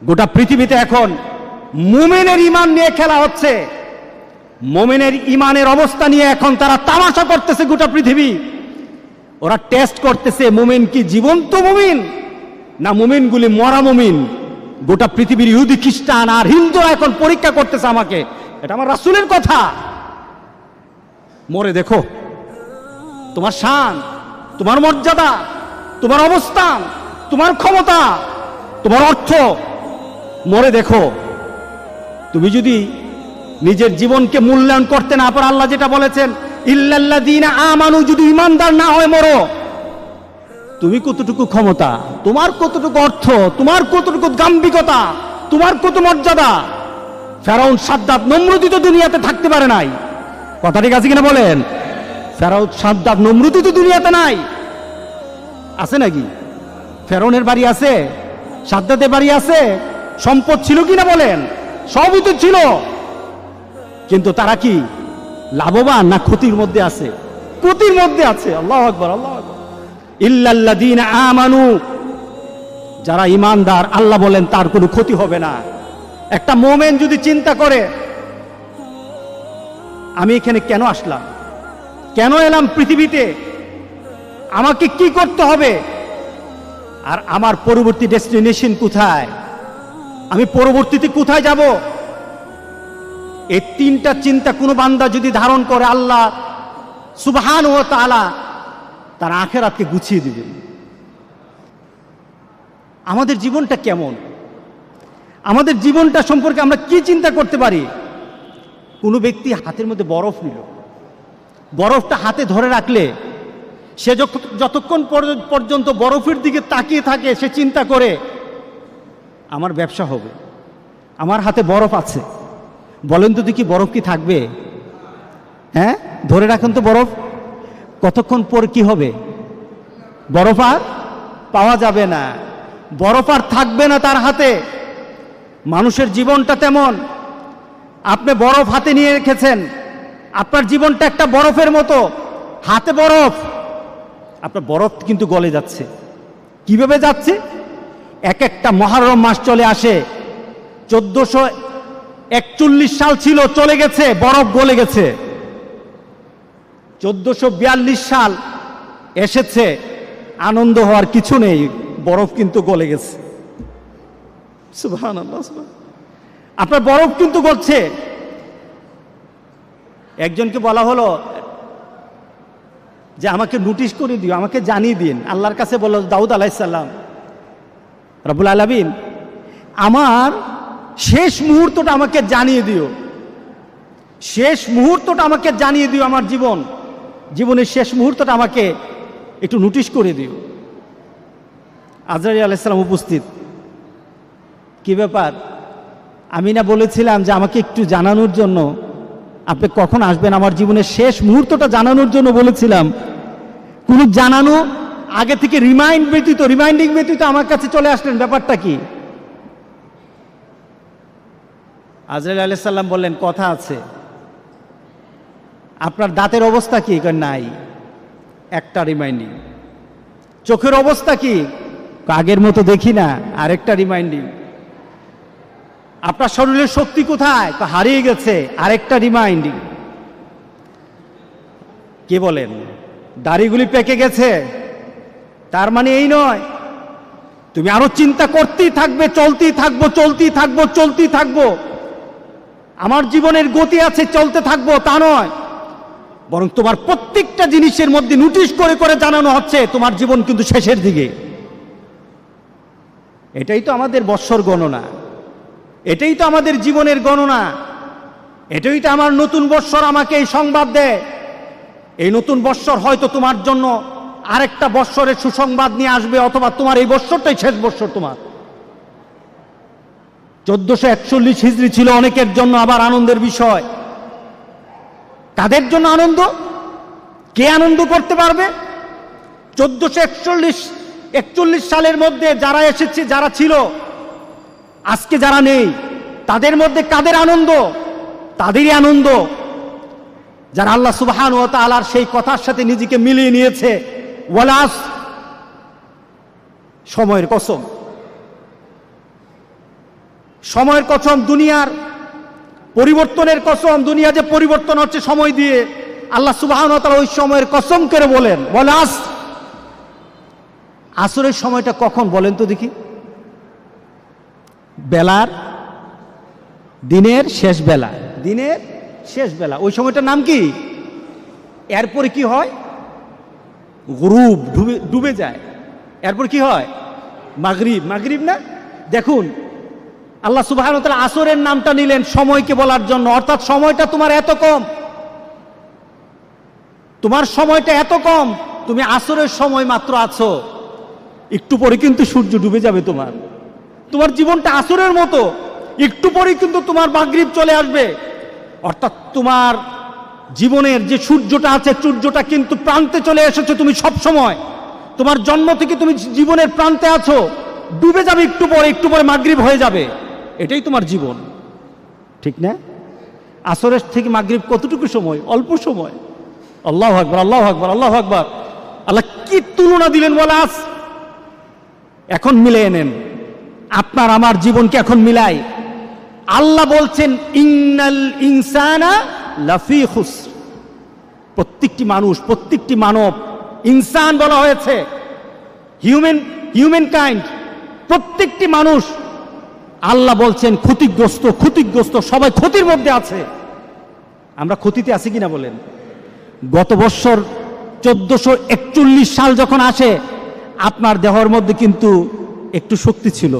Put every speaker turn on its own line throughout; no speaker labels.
গোটা পৃথিবীতে এখন মুমিনের ঈমান নিয়ে খেলা হচ্ছে। মুমিনের ঈমানের অবস্থা নিয়ে এখন তারা তামাশা করতেছে গোটা পৃথিবী। ওরা টেস্ট করতেছে মুমিন কি জীবন্ত মুমিন না মুমিনগুলি মরা মুমিন। গোটা পৃথিবীর ইহুদি খ্রিস্টান আর হিন্দুরা এখন পরীক্ষা করতেছে আমাকে। এটা আমার রাসূলের কথা। মরে দেখো তোমার শান, তোমার মর্যাদা, তোমার অবস্থান, তোমার ক্ষমতা, তোমার অর্থ, মরে দেখো। তুমি যদি নিজের জীবনকে মূল্যায়ন করতে না পারো, আল্লাহ যেটা বলেছেন ইল্লাল্লাযীনা আমানু, যদি ইমানদার না হয় মরো, তুমি কতটুকু ক্ষমতা, তোমার কতটুকু অর্থ, তোমার কতটুকু গাম্ভীর্যতা, তোমার কত মর্যাদা। ফেরাউন, সাদ্দাত, নমরুদ তো দুনিয়াতে থাকতে পারে নাই। কথা ঠিক আছে কিনা বলেন? ফেরাউন, সাদ্দাত, নমরুদ তো দুনিয়াতে নাই। আছে নাকি? ফেরাউনের বাড়ি আছে, সাদ্দাতের বাড়ি আছে, সম্পদ ছিল কিনা বলেন? সবই তো ছিল, কিন্তু তারা কি লাভবান না ক্ষতির মধ্যে আছে? ক্ষতির মধ্যে আছে। আল্লাহু আকবার, আল্লাহু আকবার। ইল্লাল্লাযীনা আমানু, যারা ঈমানদার, আল্লাহ বলেন তার কোনো ক্ষতি হবে না। একটা মুমিন যদি চিন্তা করে আমি এখানে কেন আসলাম, কেন এলাম পৃথিবীতে, আমাকে কি করতে হবে, আর আমার পরবর্তী ডেস্টিনেশন কোথায়, আমি পরবর্তীতে কোথায় যাব, এই তিনটা চিন্তা কোনো বান্দা যদি ধারণ করে, আল্লাহ সুবহানাহু ওয়া তাআলা তার আখিরাতকে গুছিয়ে দিবেন। আমাদের জীবনটা কেমন, আমাদের জীবনটা সম্পর্কে আমরা কি চিন্তা করতে পারি? কোনো ব্যক্তি হাতের মধ্যে বরফ নিল, বরফটা হাতে ধরে রাখলে সে যতক্ষণ পর্যন্ত বরফের দিকে তাকিয়ে থাকে, সে চিন্তা করে আমার ব্যবসা হবে, আমার হাতে বরফ আছে। বলেন তো দেখি বরফ কি থাকবে? হ্যাঁ, ধরে রাখুন তো বরফ, কতক্ষণ পর কি হবে? বরফ আর পাওয়া যাবে না, বরফ আর থাকবে না তার হাতে। মানুষের জীবনটা তেমন। আপনি বরফ হাতে নিয়ে রেখেছেন, আপনার জীবনটা একটা বরফের মতো, হাতে বরফ, আপনার বরফ কিন্তু গলে যাচ্ছে। কিভাবে যাচ্ছে? এক একটা মুহররম মাস চলে আসে, 1441 সাল ছিল, চলে গেছে, বরফ গলে গেছে। 1442 সাল এসেছে, আনন্দ হওয়ার কিছু নেই, বরফ কিন্তু গলে গেছে। সুবহানাল্লাহ, আপনার বরফ কিন্তু গলছে। একজনকে বলা হলো যে আমাকে নোটিশ করে দিও, আমাকে জানিয়ে দিন। আল্লাহর কাছে বলল দাউদ আলাইহিস সালাম, রব্বুল আলামিন আমার শেষ মুহূর্তটা আমাকে জানিয়ে দিও, শেষ মুহূর্তটা আমাকে জানিয়ে দিও, আমার জীবনের শেষ মুহূর্তটা আমাকে একটু নোটিশ করে দিও। আজরাইল আলাইহিস সালাম উপস্থিত। কি ব্যাপার? আমি না বলেছিলাম যে আমাকে একটু জানানোর জন্য, আপনি কখন আসবেন, আমার জীবনের শেষ মুহূর্তটা জানানোর জন্য বলেছিলাম। কোনো জানানো আগে থেকে রিমাইন্ডিং ব্যতীত আমার কাছে চলে আসলেন, ব্যাপারটা কি? আজরাইল আলাইহিস সালাম বললেন কথা আছে। আপনার দাঁতের অবস্থা কি? নাই, একটা রিমাইন্ডিং। চোখের অবস্থা কি? আগের মতো দেখি না, আরেকটা রিমাইন্ডিং। আপনার শরীরের শক্তি কোথায়? হারিয়ে গেছে, আরেকটা রিমাইন্ডিং। কে বলেন? দাড়িগুলি পেকে গেছে, তার মানে এই নয় তুমি আরো চিন্তা করতেই থাকবে, চলতেই থাকবো। আমার জীবনের গতি আছে, চলতে থাকবো, তা নয়, বরং তোমার প্রত্যেকটা জিনিসের মধ্যে নোটিশ করে করে জানানো হচ্ছে তোমার জীবন কিন্তু শেষের দিকে। এটাই তো আমাদের বৎসর গণনা, এটাই তো আমাদের জীবনের গণনা, এটাই তো আমার নতুন বৎসর আমাকে এই সংবাদ দেয়। এই নতুন বৎসর হয়তো তোমার জন্য আরেকটা বৎসরের সুসংবাদ নিয়ে আসবে, অথবা তোমার এই বৎসরটাই শেষ বৎসর। তোমার 1441 হিজরি ছিল অনেকের জন্য আবার আনন্দের বিষয়। কাদের জন্য আনন্দ? কে আনন্দ করতে পারবে? 1441 সালের মধ্যে যারা এসেছে, যারা ছিল, আজকে যারা নেই, তাদের মধ্যে কাদের আনন্দ? তাদেরই আনন্দ যারা আল্লাহ সুবহানাহু ওয়া তাআলার সেই কথার সাথে নিজেকে মিলিয়ে নিয়েছে। ওয়ালাস, সময়ের কসম, সময়ের কসম, দুনিয়ার পরিবর্তনের কসম। দুনিয়া যে পরিবর্তন হচ্ছে সময় দিয়ে, আল্লাহ সুবহানাহু ওয়া তাআলা ওই সময়ের কসম করে বলে আসরের সময়টা কখন বলেন তো দেখি? বেলার, দিনের শেষ বেলা, দিনের শেষ বেলা। ওই সময়টার নাম কি? এরপরে কি হয়? গুরুব, ডুবে যায়। এরপর কি হয়? মাগরিব। মাগরিব না? দেখুন, আল্লাহ সুবহানাহু ওয়া তাআলা আসরের নামটা নিলেন সময়কে বলার জন্য, অর্থাৎ সময়টা তোমার এত কম, তোমার সময়টা এত কম, তুমি আসরের সময় মাত্র আছো, একটু পরে কিন্তু সূর্য ডুবে যাবে। তোমার জীবনটা আসরের মতো, একটু পরে কিন্তু তোমার মাগরিব চলে আসবে। অর্থাৎ তোমার জীবনের যে সূর্যটা আছে, সূর্যটা কিন্তু প্রান্তে চলে এসেছে। তুমি সব সময়, তোমার জন্ম থেকে তুমি জীবনের প্রান্তে আছো, ডুবে যাবে একটু পরে মাগরিব হয়ে যাবে। এটাই তোমার জীবন, ঠিক না? আসরের থেকে মাগরিব কতটুকু সময়? অল্প সময়। আল্লাহু আকবার, আল্লাহু আকবার, আল্লাহু আকবার। আল্লাহ কি তুলনা দিলেন বলে! এখন মিলিয়ে নেন, আপনার আমার জীবনকে এখন মিলাই। আল্লাহ বলছেন ইন্নাল ইনসানা লাফি খুসর। প্রত্যেকটি মানুষ, প্রত্যেকটি মানব, ইনসান বলা হয়েছে, হিউম্যান কাইন্ড, প্রত্যেকটি মানুষ আল্লাহ বলছেন ক্ষতিগ্রস্ত, সবাই ক্ষতির মধ্যে আছে। আমরা ক্ষতিতে আছি কিনা বলেন? গত বছর 1441 সাল যখন আসে, আপনার দেহের মধ্যে কিন্তু একটু শক্তি ছিল,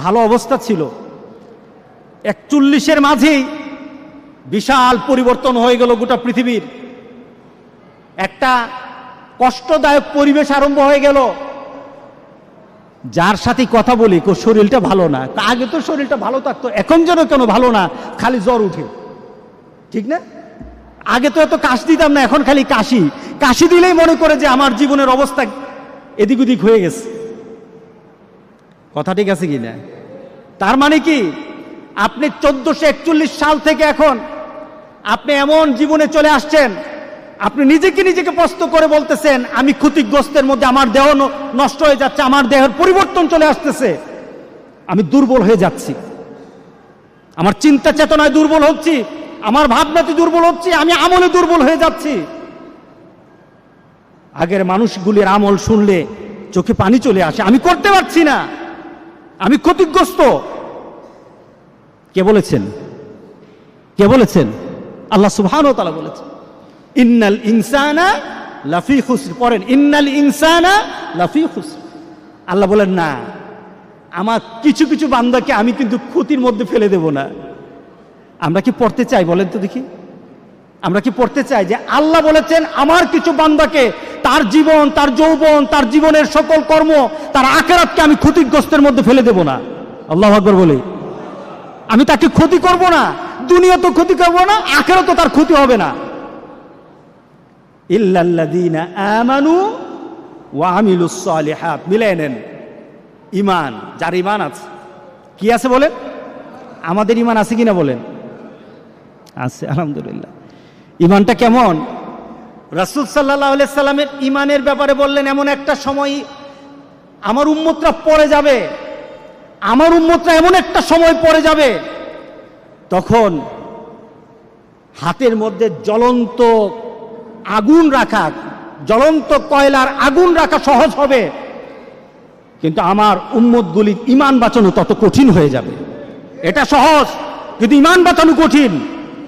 ভালো অবস্থা ছিল। 41-এর মাঝেই বিশাল পরিবর্তন হয়ে গেল গোটা পৃথিবীর। একটা কষ্টদায়ক পরিবেশ আরম্ভ হয়ে গেল। যার সাথে কথা বলি শরীরটা ভালো না, আগে তো শরীরটা ভালো থাকতো, এখন যেন কেন ভালো না, খালি জ্বর উঠে, ঠিক না? আগে তো এত কাশ দিতাম না, এখন খালি কাশি দিলেই মনে করে যে আমার জীবনের অবস্থা এদিক ওদিক হয়ে গেছে। কথা ঠিক আছে কি না? তার মানে কি, আপনি 1441 সাল থেকে এখন আপনি এমন জীবনে চলে আসছেন, আপনি নিজেকে প্রশ্ন করে বলতেছেন আমি ক্ষতিগ্রস্তের মধ্যে, আমার দেহ নষ্ট হয়ে যাচ্ছে, আমার দেহের পরিবর্তন চলে আসতেছে, আমি দুর্বল হয়ে যাচ্ছি, আমার চিন্তা চেতনায় দুর্বল হচ্ছি, আমার ভাবনাতে দুর্বল হচ্ছি, আমি আমলে দুর্বল হয়ে যাচ্ছি। আগের মানুষগুলির আমল শুনলে চোখে পানি চলে আসে, আমি করতে পারছি না, আমি ক্ষতিগ্রস্ত। কে বলেছেন? আল্লাহ সুবহানাহু ওয়া তাআলা বলেছেন ইন্নাল ইনসানা লাফি খুসর। পড়েন, ইন্নাল ইনসানা লাফি খুসর। আল্লাহ বলেন না, আমার কিছু কিছু বান্দাকে আমি কিন্তু ক্ষতির মধ্যে ফেলে দেব না। আমরা কি পড়তে চাই বলেন তো দেখি? আমরা কি পড়তে চাই যে আল্লাহ বলেছেন আমার কিছু বান্দাকে, তার জীবন, তার যৌবন, তার জীবনের সকল কর্ম, তার আখিরাতকে আমি ক্ষতিগ্রস্তের মধ্যে ফেলে দেব না? আল্লাহু আকবার বলি। আমি তাকে ক্ষতি করব না, দুনিয়া তো ক্ষতি করব না, আখিরাত তো তার ক্ষতি হবে না। ইল্লাল্লাযীনা আমানু ওয়া আমিলুস সালিহাত। মিলিয়ে নেন, ঈমান, যার ঈমান আছে, কি আছে বলেন? আমাদের ঈমান আছে কিনা বলেন? আছে, আলহামদুলিল্লাহ। ঈমানটা কেমন? রাসূল সাল্লাল্লাহু আলাইহি সাল্লামের ঈমানের ব্যাপারে বললেন এমন একটা সময় আমার উম্মতরা পড়ে যাবে, আমার উম্মতরা এমন একটা সময় পড়ে যাবে, তখন হাতের মধ্যে জ্বলন্ত আগুন রাখা, জ্বলন্ত কয়লার আগুন রাখা সহজ হবে, কিন্তু আমার উম্মতগুলির ঈমান বাঁচানো তত কঠিন হয়ে যাবে। এটা সহজ, কিন্তু ঈমান বাঁচানো কঠিন।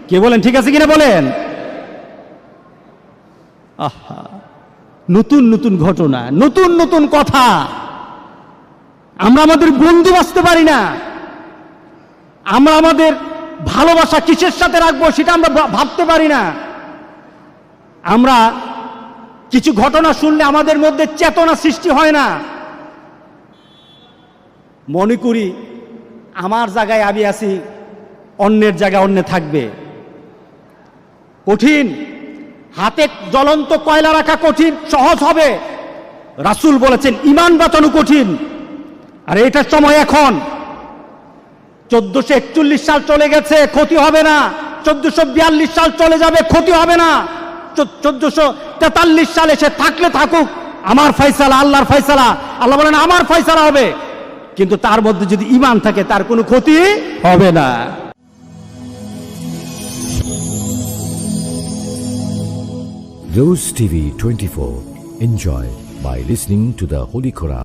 কে বলেন ঠিক আছে কিনা বলেন? আহা, নতুন নতুন ঘটনা, নতুন নতুন কথা। আমরা আমাদের বন্ধু বাঁচতে পারি না, আমরা আমাদের ভালোবাসা কিসের সাথে রাখবো সেটা আমরা ভাবতে পারি না। আমরা কিছু ঘটনা শুনলে আমাদের মধ্যে চেতনা সৃষ্টি হয় না, মনে করি আমার জায়গায় আমি আছি, অন্যের জায়গায় অন্য থাকবে। কঠিন, হাতে জ্বলন্ত কয়লা রাখা কঠিন, সহজ হবে। রাসূল বলেছেন ঈমান বাঁচানো কঠিন। আর এটার সময় এখন 1441 সাল চলে গেছে, ক্ষতি হবে না। 1442 সাল চলে যাবে, ক্ষতি হবে না। 1443 সাল এসে থাকলে থাকুক, আমার ফয়সালা, আল্লাহর ফয়সালা। আল্লাহ বলেন আমার ফয়সালা হবে, কিন্তু তার মধ্যে যদি ঈমান থাকে তার কোনো ক্ষতি হবে না।
Rose TV 24. Enjoy by listening to the Holy Quran.